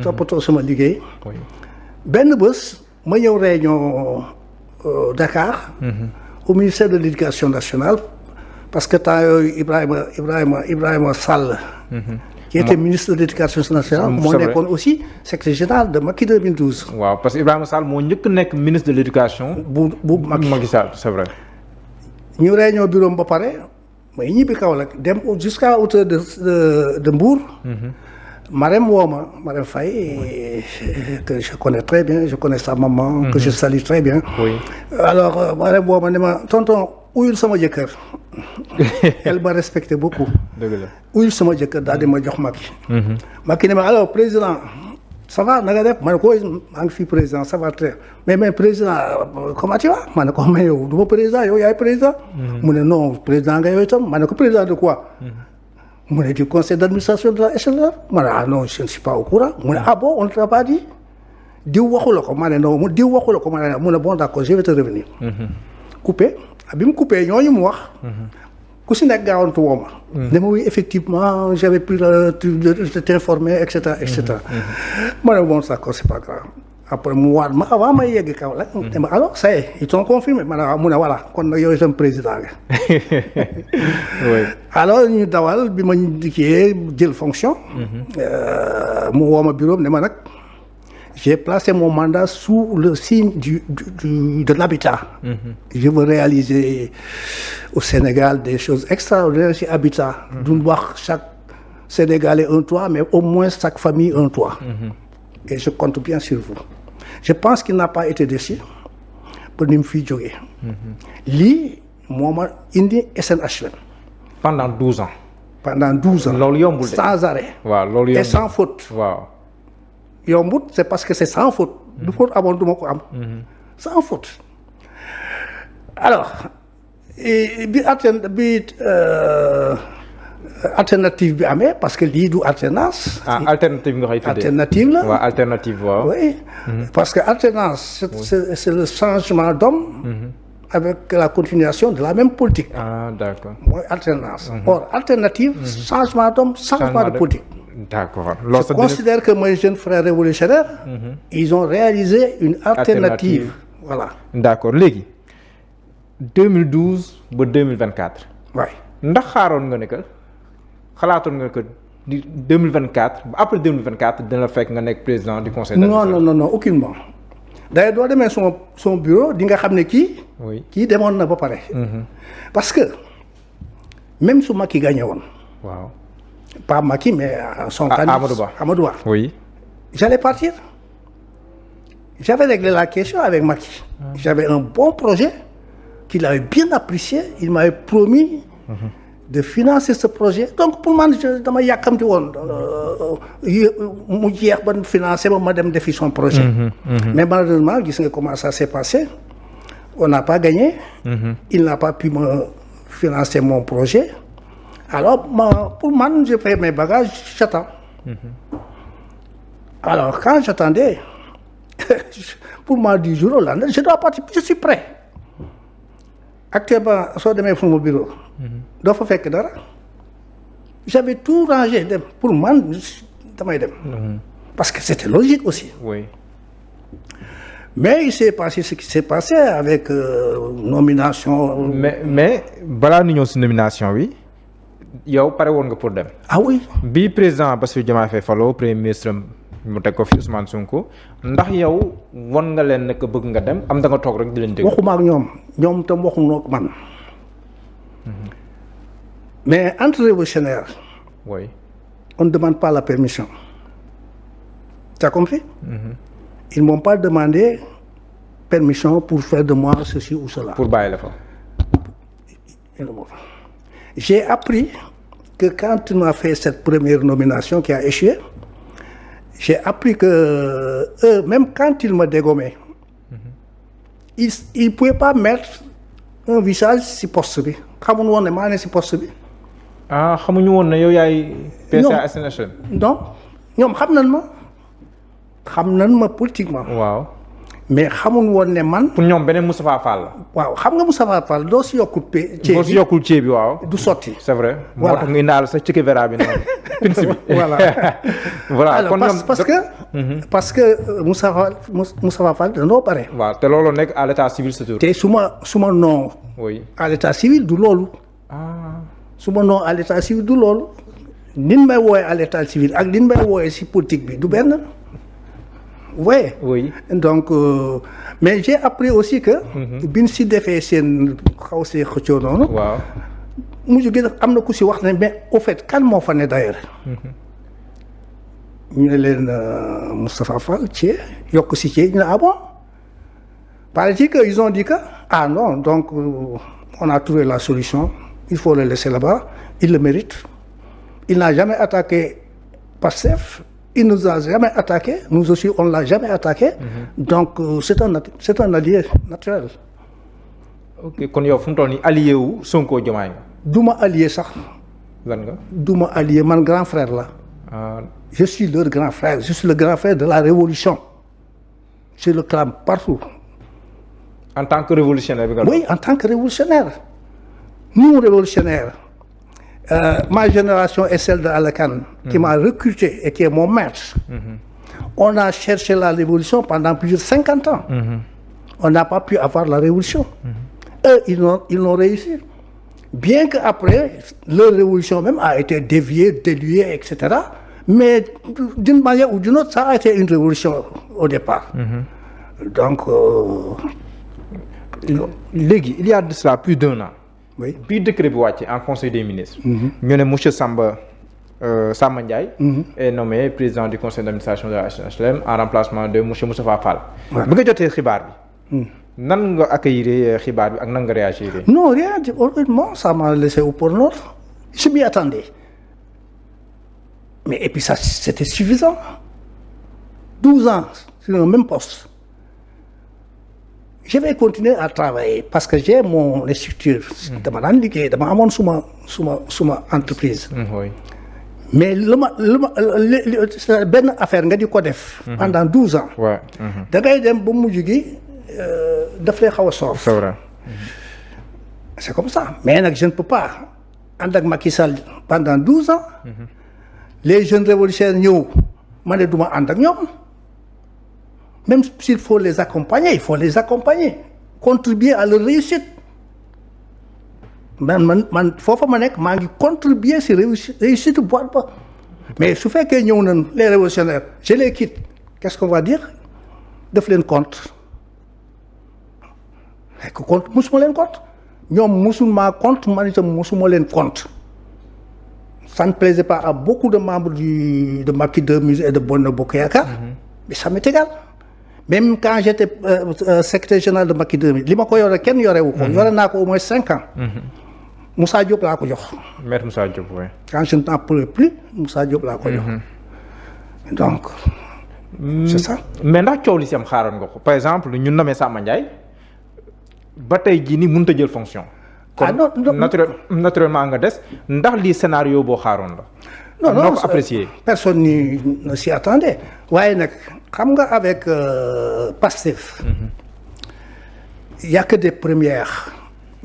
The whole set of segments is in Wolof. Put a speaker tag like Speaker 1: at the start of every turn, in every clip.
Speaker 1: toppatoo sama liggéey. benn bés ma ñëw réunion Dakar. au ministère de l'éducation nationale parce que temps yooyu Ibrahima Sall. qui était ministre de l'éducation nationale moo nekkoon aussi secrétaire général de Macky 2012.
Speaker 2: waaw parce que Ibrahima Sall moo njëkk nekk ministre de l'éducation.
Speaker 1: bu
Speaker 2: Macky Sall c'est vrai.
Speaker 1: ñu réunion bureau ba pare may ñibbi Kaolack dem jusqu'à hauteur de Mbour. Marème Marème Faye que je connais très bien je connais sa maman. que je salue très bien.
Speaker 2: oui
Speaker 1: alors Marème ma ne ma tonton uyul sama jëkkër. elle m'a respecté beaucoup.
Speaker 2: dëgg la
Speaker 1: uyul sama jëkkër daal di ma jox Macky. Macky ne ma alors président ça va na nga def ma ne ko maa ngi fii président ça va très mais président comment tu vas ma ne ko mais yow du ma président yow yaay président. mu ne non président nga yow itam ma ne ko président de quoi. mu ne du conseil d'administration de la SLR ma ne ah non je ne suis pas au courant mu ne ah bon on ne t'a pas dit diw waxu la ko ma ne non diw waxu la ko ma ne mu ne bon d'accord je vais te revenir. coupé bi mu coupé ñooñu mu wax. ku si nekk gaawantu woo ma. ne ma oui effectivement j'avais pris le truc de t'informer et cetera et cetera. ma ne bon d'accord c'est pas grave après mu waat ma avant may yegg kaw la. ne ma alors ça y est ils t'ont confirmé ma ne waaw mu ne voilà kon nag yow itam président nga.
Speaker 2: oui
Speaker 1: alors ñu dawal bi ma dikkee jël fonction. mu woo ma bureau ne ma nag j'ai placé mon mandat sous le signe de l'habitat. Je veux réaliser au Sénégal des choses extraordinaires ci habitat. duñ wax chaque Sénégalais un toit mais au moins chaque famille un toit. Et je compte bien sur vous. Je pense qu'il n'a pas été déçu pour ni mu fiy jógee. lii moo ma indi SNHLM.
Speaker 2: pendant 12 ans.
Speaker 1: pendant 12 ans.
Speaker 2: loolu yombul de
Speaker 1: sans arrêt.
Speaker 2: waaw loolu yombul
Speaker 1: et sans faute.
Speaker 2: waaw.
Speaker 1: yombut c'est parce que c'est sans faute. du faute amoon du ma ko am. sans faute. alors alternative bi amee parce que lii du alternance.
Speaker 2: alternative nga koy tuddee
Speaker 1: alternative la.
Speaker 2: waaw alternative waaw.
Speaker 1: oui parce que alternance c'est le changement d'homme avec la continuation de la même politique.
Speaker 2: ah d'accord.
Speaker 1: mooy alternance. or alternative. changement d'homme changement de politique.
Speaker 2: d'accord
Speaker 1: je considère que mes jeunes frères révolutionnaires. ils ont réalisé une alternative. voilà.
Speaker 2: d'accord léegi 2012 ba 2024.
Speaker 1: waay
Speaker 2: ndax xalaatoon nga que 2024 ba après 2024 dina fekk nga nekk président du conseil d'administration.
Speaker 1: non aucunement. d'ailleurs doo demee son bureau di nga xam ne kii.
Speaker 2: oui
Speaker 1: kii demoon na ba pare. parce que même su Macky gagné woon.
Speaker 2: waaw.
Speaker 1: pas Macky mais son candidat Amadou Ba.
Speaker 2: oui.
Speaker 1: j'allais partir. j'avais réglé la question avec Macky. j'avais un bon projet qu'il avait bien apprécié il m'avait promis. de financer ce projet donc pour man dama yàkkamti woon mu jeex ba financer ba ma dem defi son projet. mais malheureusement gis nga comment ça s'est passé on n'a pas gagné. il n'a pas pu me financer mon projet alors pour man je fais mes bagages j'attends. alors quand j'attendais pour moi du jour au lendemain je dois partir je suis prêt actuellement soo demee fu mu bureau. doo fa fekk dara j'avais tout rangé dem pour man damay dem. parce que c'était logique aussi.
Speaker 2: oui.
Speaker 1: mais il s'est passé ce qui s'est passé avec nomination.
Speaker 2: mais balaa ñu ñëw si nomination bi yow pare woon nga pour dem.
Speaker 1: ah oui.
Speaker 2: bi président Bassirou Diomaye Faye faloo premier ministre mu teg ko fi Ousmane Sonko ndax yow won nga leen ne que bëgg nga dem am da nga toog rek di leen dégg.
Speaker 1: waxuma ak ñoom tam waxuñoo ak man. mais entre révolutionnaires.
Speaker 2: oui.
Speaker 1: on ne demande pas la permission. tu as compris. ils m'ont pas demandé permission pour faire de moi ceci ou cela.
Speaker 2: pour bàyyi la fa.
Speaker 1: j'ai appris que quand tu m'as fait cette première nomination qui a échoué j'ai appris que eux même quand ils me dégommaient ils pouvaient pas mettre un visage si poste bi xamuñu woon ne maa ne si poste bi.
Speaker 2: ah xamuñu woon ne yow yaay. PCA SNHLM.
Speaker 1: non ñoom xam nañ ma politiquement.
Speaker 2: waaw.
Speaker 1: mais xamuñ woon ne man.
Speaker 2: pour ñoom beneen Moustapha Fall la.
Speaker 1: waaw xam nga Moustapha Fall doo si yokkul ceeb
Speaker 2: boo si yokkul ceeb bi waaw.
Speaker 1: du sotti.
Speaker 2: c'est vrai.
Speaker 1: voilà
Speaker 2: moo tax nga indaal sa Che Guevara bi noonu. pince bi
Speaker 1: voilà.
Speaker 2: voilà
Speaker 1: alors
Speaker 2: kon ñoom
Speaker 1: parce que Moustapha Fall dañoo bare.
Speaker 2: waaw te loolu nekk à l'état civil surtout.
Speaker 1: te suma nom.
Speaker 2: oui
Speaker 1: à l'état civil du loolu.
Speaker 2: ah.
Speaker 1: suma nom à l'état civil du loolu. nin may woowee à l'état civil ak nin may woowee si politique bi du benn.
Speaker 2: oui
Speaker 1: donc mais j'ai appris aussi que. biñ si defee seen xaw see xëccoo noonu.
Speaker 2: waaw.
Speaker 1: mujj gi am na ku si wax ne mais au fait kan moo fa ne d'ailleurs. ñu ne leen Moustapha Fall Thié yokk si Thié ñu ne ah bon. paraît-il que ils ont dit que ah non donc on a trouvé la solution il faut le laisser là-bas il le mérite il n'a jamais attaqué Pastef. Il nous a jamais attaqué, nous aussi on l'a jamais attaqué. Donc c'est un allié naturel.
Speaker 2: ok kon yow fu mu toll nii allié wu Sonko Diomaye nga.
Speaker 1: Duma allié sax.
Speaker 2: lan nga.
Speaker 1: Duma allié man grand frère la. Je suis leur grand frère, je suis le grand frère de la révolution. Je le clame partout.
Speaker 2: en tant que révolutionnaire bi nga.
Speaker 1: Oui, en tant que révolutionnaire. Nous révolutionnaires. Ma génération est celle de Alakan qui m'a recruté et qui est mon maître. On a cherché la révolution pendant plus de 50 ans. On n'a pas pu avoir la révolution. Eux, ils l'ont réussi. Bien qu'après, leur révolution même a été déviée, déluée, etc. Mais d'une manière ou d'une autre, ça a été une révolution au départ. Donc...
Speaker 2: léegi il y a de cela plus d'1 an.
Speaker 1: oui
Speaker 2: bii décret bi wàcce en conseil des ministres. ñu ne monsieur Samba Ndiaye. est nommé président du conseil d'administration de la HLM en remplacement de monsieur Moustapha Fall. bi nga jotee xibaar bi. nan nga accueillir xibaar bi ak nan nga réagir.
Speaker 1: non rien honnêtement ça m'a laissé au port-nord. je m'y attendais mais et puis ça c'était suffisant 12 ans sur le même poste. Je vais continuer à travailler parce que j'ai mon structure. dama daan liggéey dama amoon suma entreprise.
Speaker 2: oui.
Speaker 1: mais benn affaire nga di ko def. pendant 12 ans.
Speaker 2: waaw.
Speaker 1: da ngay dem ba mujj gi daf lay xaw a soof.
Speaker 2: c'est vrai.
Speaker 1: c'est comme ça mais nag je ne peux pas ànd ak Macky Sall pendant 12 ans. les jeunes révolutionnaires ñëw ma ne du ma ànd ak ñoom. Même s'il faut les accompagner, il faut les accompagner, contribuer à leur réussite. man foofa ma nekk maa ngi contribuer si réussite boîte ba mais su fekkee ñëw nañ les révolutionnaires je les quitte qu'est-ce qu'on va dire def leen compte fekk compte musuma leen compte ñoom musul maa compte man itam musuma leen compte. Ça ne plaisait pas à beaucoup de membres de Macky 2000 et de Benno Bokk Yaakaar. Mais ça m'est égal. Même quand j'étais secrétaire général de Macky 2000 li ma ko yore kenn yorewu ko. yore naa ko au moins 5 ans. Moussa Diop laa ko jox.
Speaker 2: Maître Moussa Diop oui.
Speaker 1: Quand je n'en pouvais plus Moussa Diop laa ko jox. donc c'est ça.
Speaker 2: mais ndax coow li si am xaaroon nga ko par exemple ñu nommé Samba Ndiaye ba tey jii nii mënut a jël fonction.
Speaker 1: ah non
Speaker 2: naturellement nga des ndax lii scénario boo xaaroon la.
Speaker 1: non
Speaker 2: ko apprécié.
Speaker 1: personne ne s'y attendait waaye nag xam nga avec Pastef. y a que des premières.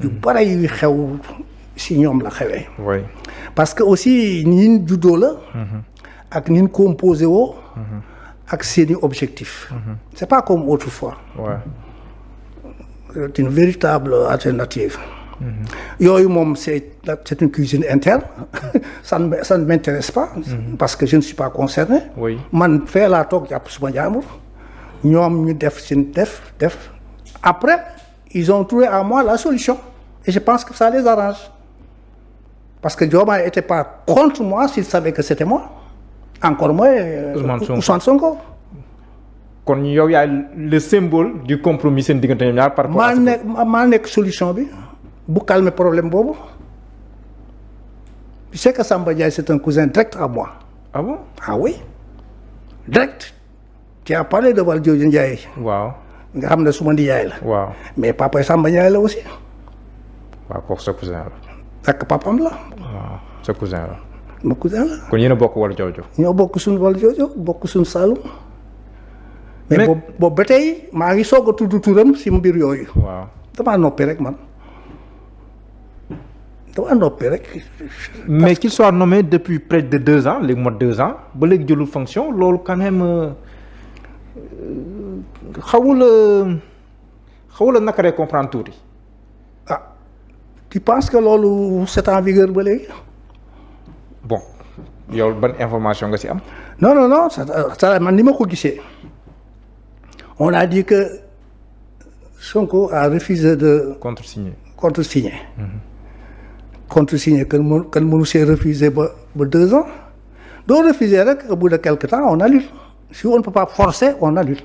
Speaker 1: yu bare yu xew si ñoom la xewee.
Speaker 2: oui.
Speaker 1: parce que aussi ñin juddoo la. ak ñin composé woo. ak seeni objectif. c'est pas comme autrefois.
Speaker 2: ouais.
Speaker 1: c'est une véritable alternative. yooyu moom c'est une cuisine interne ça ne m'intéresse pas. parce que je ne suis pas concerné.
Speaker 2: oui.
Speaker 1: man fee laa toog jàpp suma jaambur ñoom ñu def seen def après ils ont trouvé à moi la solution et je pense que ça les arrange parce que Diomaye était pas contre moi s'il savait que c'était moi encore moins Ousmane Sonko.
Speaker 2: kon yow yaay le symbole du compromis seen diggante ñoom ñaar par rapport à
Speaker 1: maa nekk solution bi bu calmer problème boobu tu sais que Samba Ndiaye c'est un cousin direct à moi.
Speaker 2: ah bon.
Speaker 1: ah oui direct. tu as parlé de Valdiodio Ndiaye.
Speaker 2: waaw.
Speaker 1: nga xam ne suma ndiyaay la.
Speaker 2: waaw.
Speaker 1: mais papa Samba Ndiaye la aussi.
Speaker 2: waaw kooku sa cousin la.
Speaker 1: fekk papam la.
Speaker 2: waaw sa cousin la.
Speaker 1: ma cousin la.
Speaker 2: kon yéen a bokk Valdiodio.
Speaker 1: ñoo bokk suñu Valdiodio bokk suñu Saloum mais boobu ba tey maa ngi soog a tudd turam si mbir yooyu.
Speaker 2: waaw
Speaker 1: damaa noppi rek man damaa noppi rek.
Speaker 2: mais qu'il soit nommé depuis près de 2 ans léegi mot 2 ans ba léegi jëlul fonction loolu quand même xawula naka lay comprendre tuuti.
Speaker 1: ah tu penses que loolu c'est en vigueur ba léegi.
Speaker 2: bon yow ban information nga ci am.
Speaker 1: non ça man ni ma ko gisee on a dit que Sonko a refusé de.
Speaker 2: contresigner.
Speaker 1: Contresigner kan mënu see refuser ba 2 ans doo refuser rek au bout de quelque temps on annule si on ne peut pas forcer on annule.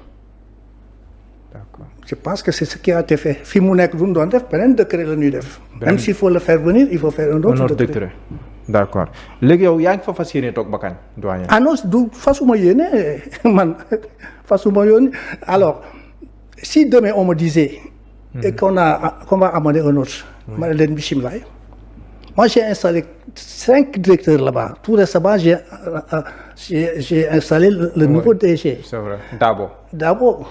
Speaker 2: D'accord.
Speaker 1: Je pense que c'est ce qui a été fait fi mu nekk du ñu doon def beneen décret la ñuy def. même s'il faut le faire venir il faut faire un autre décret.
Speaker 2: D'accord léegi yow yaa ngi fa fas yéene toog ba kañ doyen.
Speaker 1: ah non du fasuma yéene man fasuma yónni alors si demain on me disait. et qu'on va amener un autre. ma ne leen bisimilah. moi j'ai installé 5 directeurs là-bas tout récemment j'ai installé le nouveau DG.
Speaker 2: c'est vrai
Speaker 1: Dabo.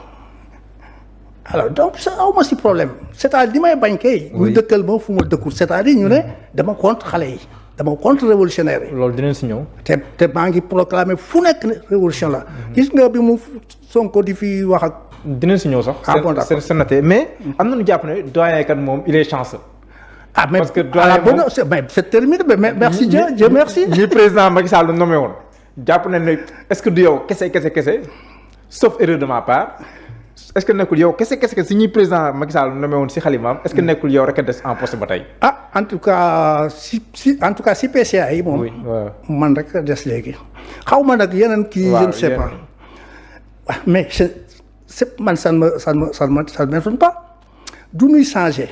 Speaker 1: alors donc ça aw ma si problème c'est-à-dire li may bañ kay. ñu dëkkal ma fu ma dëkkul c'est-à-dire ñu ne dama contre xale yi. dama contre révolutionnaire yi.
Speaker 2: loolu dinañ si ñëw.
Speaker 1: te maa ngi proclamer fu nekk ne révolution la. gis nga bi mu Sonko di fi wax ak.
Speaker 2: dinañ si ñëw sax.
Speaker 1: bon d'accord
Speaker 2: c'est noté mais am nañu jàpp ne doyen kat moom il est chanceux.
Speaker 1: mais
Speaker 2: parce que doyen moom
Speaker 1: c'est terminé mais merci Dieu merci.
Speaker 2: ñi président Macky Sall nommé woon jàpp nañ ne est-ce que du yow kese sauf erreur de ma part est-ce que nekkul yow kese si ñi président Macky Sall nommé woon si xalimaam est-ce que nekkul yow rek a des en poste ba tey.
Speaker 1: en tout cas si PCA yi moom. man rek a des léegi. xaw ma nag yeneen kii je ne sais pas. mais c'est man ça ne m'étonne pas du ñuy changer.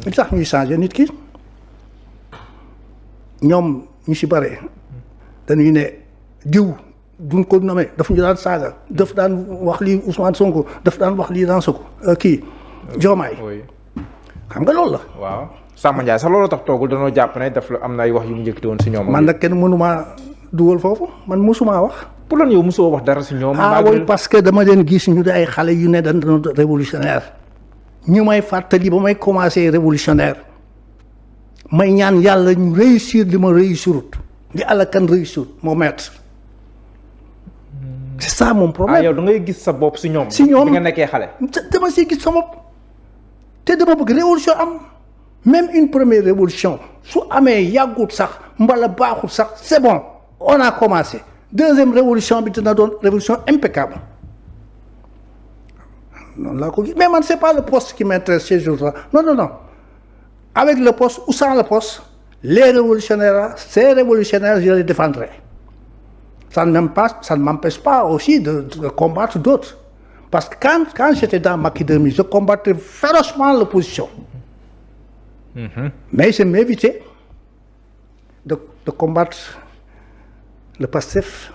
Speaker 1: li tax ñuy changer nit ki ñoom ñu si bare dañuy ne diw duñ ko nommé daf ñu daan saaga daf daan wax lii Ousmane Sonko daf daan wax lii dans Sonko kii Diomaye xam nga loolu la.
Speaker 2: waaw Samba Ndiaye sax loolu tax toogul danoo jàpp ne daf la am na ay wax yu mu njëkkati woon si ñoom.
Speaker 1: man nag kenn mënumaa dugal foofu man mësumaa wax.
Speaker 2: pour lan yow mosoo wax dara si ñoom.
Speaker 1: oui parce que dama leen gis ñu di ay xale yu ne dañ doon révolutionnaire ñu may fàttali ba may commencer révolutionnaire may ñaan yàlla ñu réussir li ma réussirut di àlla kan réussir moo maître c'est ça mon problème.
Speaker 2: yow da ngay gis sa bopp si ñoom. bi nga nekkee xale.
Speaker 1: dama siy gis sa bopp te dama bëgg révolution am même une première révolution su amee yàggut sax mbala baaxut sax c'est bon on a commencé deuxième révolution bi dina doon révolution impeccable noonu laa ko gis mais man c'est pas le poste qui m'intéresse ces jours-là non avec le poste ou sans le poste les révolutionnaires ces révolutionnaires je les défendrai. Ça ne m'empêche pas aussi de combattre d'autres. Parce que quand j'étais dans Macky 2000, je combattais férocement l'opposition. Mais je m'évitais de combattre le PASTEF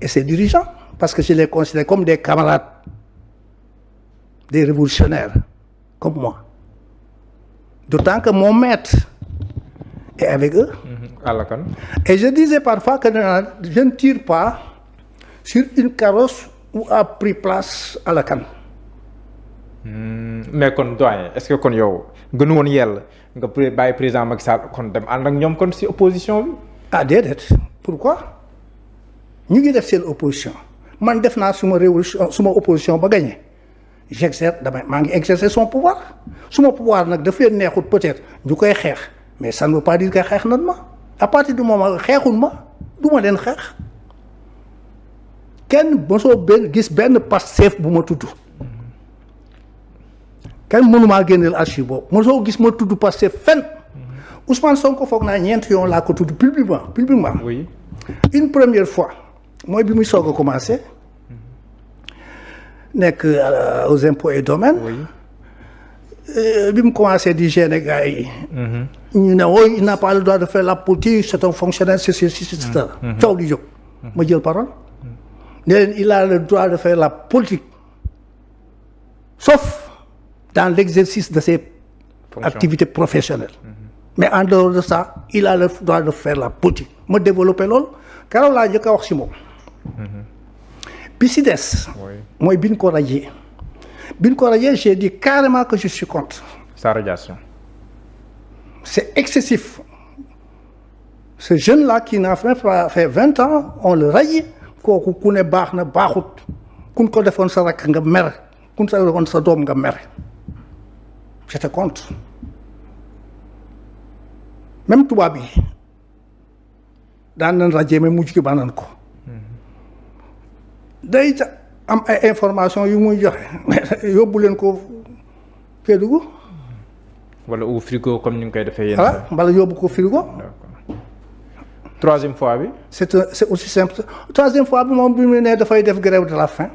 Speaker 1: et ses dirigeants, parce que je les considère comme des camarades, des révolutionnaires, comme moi. D'autant que mon maître est avec eux. Et je disais parfois que je ne tire pas sur une carrosse où a pris place à la canne.
Speaker 2: Mais kon doyen est-ce que kon yow gënu woon yell nga bàyyi président Macky Sall kon dem ànd ak ñoom kon ci opposition bi.
Speaker 1: déedéet pourquoi ñu ngi def seen opposition man def naa suma révolution suma opposition ba gagné maa ngi exercer son pouvoir suma pouvoir nag daf leen neexut peut-être ñu koy xeex mais ça ne veut pas dire que xeex nan ma à partir du moment xeexul ma du ma leen xeex kenn mosoo gis benn Pastef bu ma tudd kenn mënumaa génneel archive boobu mosoo gis ma tudd Pastef fenn Ousmane Sonko foog naa 4 yoon laa ko tudd publiquement.
Speaker 2: Oui.
Speaker 1: Une première fois mooy bi muy soog a commencé nekk aux impôts et domaines.
Speaker 2: Oui.
Speaker 1: Bi mu commencé di gêner gars yi. ñu ne oui il n'a pas le droit de faire la politique c'est un fonctionnaire c'est ça. coow di jóg ma jël parole. ne leen il a le droit de faire la politique sauf dans l'exercice de ses activités professionnelles. Mais en dehors de ça il a le droit de faire la politique ma développé loolu keroog laa njëkk a wax si moom. bi si des.
Speaker 2: oui
Speaker 1: mooy bi ñu ko radié. bi ñu ko radié j'ai dit carrément que je suis contre.
Speaker 2: sa radiation.
Speaker 1: C'est excessif. Ce jeune-là qui n'a pas fait 20 ans on le raye kooku ku ne baax na baaxut kun ko defoon sa rakk nga mer kun sa defoon sa doom nga mer j'étais contre même tubaab yi daan nañ raje mais mujj gi ba nañ ko day am ay information yu muy joxe yóbbu leen ko Kédougou
Speaker 2: wala au frigo comme ni nga koy defee yéen.
Speaker 1: voilà mbala yóbbu ko frigo.
Speaker 2: troisième fois bi.
Speaker 1: c'est aussi simple troisième fois bi moom bi mu ne dafay def grève de la faim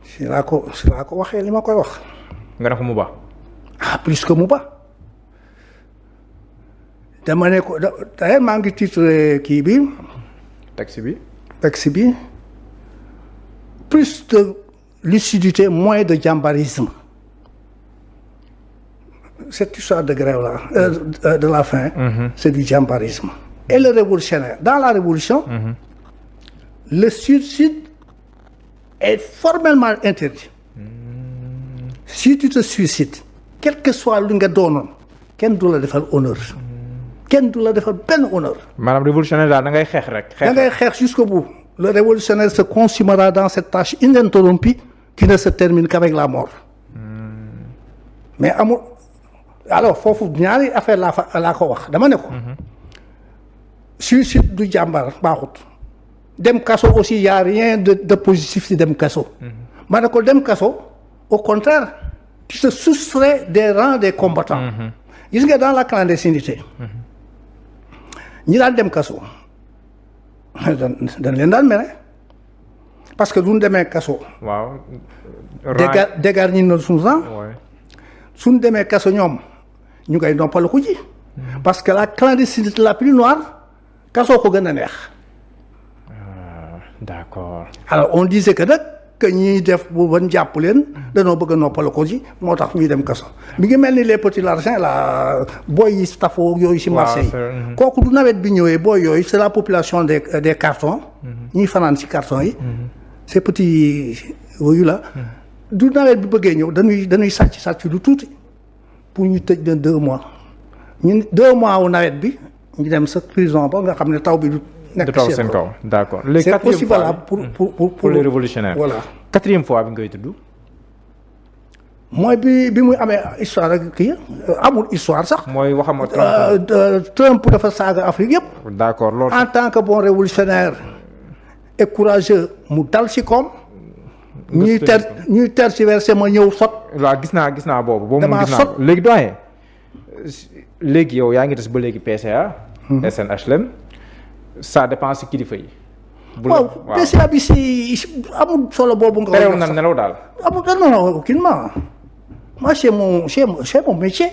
Speaker 1: si laa ko waxee li ma koy wax.
Speaker 2: nga ne ko mu ba.
Speaker 1: ah plus que mu ba dama ne ko d'ailleurs maa ngi titre kii bi.
Speaker 2: taxi bi.
Speaker 1: plus de lucidité moins de jambarisme. Cette histoire de grève là, de la faim, c'est du jambarisme. Et le révolutionnaire, dans la révolution, le suicide est formellement interdit. Si tu te suicides, quel que soit lu nga doonoon, kenn du la defal honneur. kenn du la defal benn honneur.
Speaker 2: maanaam révolutionnaire daal da ngay xeex rek.
Speaker 1: da ngay xeex jusqu'au bout. Le révolutionnaire se consumera dans cette tâche ininterrompue qui ne se termine qu'avec la mort. Mais amul. alors foofu ñaari affaire laa ko wax dama ne ko. suicide du jàmbar baaxut. dem kaso aussi y a rien de positif ci dem kaso. ma ne ko dem kaso au contraire tu te soustrais des rangs des combattants. gis nga dans la clandestinité. ñi daan dem kaso. dañ leen daan mere parce que duñ demee kaso.
Speaker 2: waaw.
Speaker 1: dégar ñi na suñu sang. suñ demee kaso ñoom ñu ngay noppal ko ji. parce que la clandestinité la plus noire kaso ko gën a neex.
Speaker 2: d'accord.
Speaker 1: alors on disait que nag que ñiy def bu ban jàpp leen danoo bëgg a noppal ko ji moo tax ñuy dem kaso mi ngi mel ni les petits larcins la booy yi stafo yooyu ci marché yi. kooku du nawet bi ñëwee booy yooyu c'est la population des cartons. ñuy fanaan ci cartons yi. ces petits yooyu la. du nawet bi bëggee ñëw dañuy sàcc du tuuti pour ñu tëj leen 2 mois ñun 2 mois wu nawet bi ñu dem sa prison ba nga xam ne taw bi du nekk
Speaker 2: seen kaw d'accord.
Speaker 1: c'est aussi valable pour
Speaker 2: les révolutionnaires.
Speaker 1: voilà
Speaker 2: 4e fois bi ngay tudd.
Speaker 1: mooy bi muy amee histoire ak kii amul histoire sax.
Speaker 2: mooy waxama
Speaker 1: Trump dafa saaga Afrique yëpp.
Speaker 2: d'accord loolu.
Speaker 1: en tant que bon révolutionnaire et courageux mu dal ci koom. ñuy tergiversé ma ñëw sot.
Speaker 2: waaw gis naa boobu.
Speaker 1: damaa
Speaker 2: gis naa ko léegi doyen léegi yow yaa ngi des ba léegi PCA. SNHLM. ça dépend si kilifa yi.
Speaker 1: waaw PCA bi si amul solo boobu. nga
Speaker 2: terew na nelaw daal.
Speaker 1: amul non aucunement moi c'est mon métier.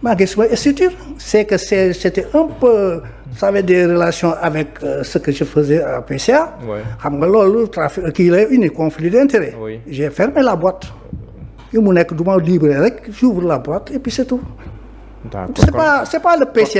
Speaker 1: maa ngi sama structure c'est que c'était un peu ça avait des relations avec ce que je faisais à PCA. xam nga loolu trafic kii lay indi conflit d'intérêt. J'ai fermé la boîte. yu mu nekk du ma libéré rek j'ouvre la boîte et puis c'est tout.
Speaker 2: D'accord.
Speaker 1: C'est pas le PCA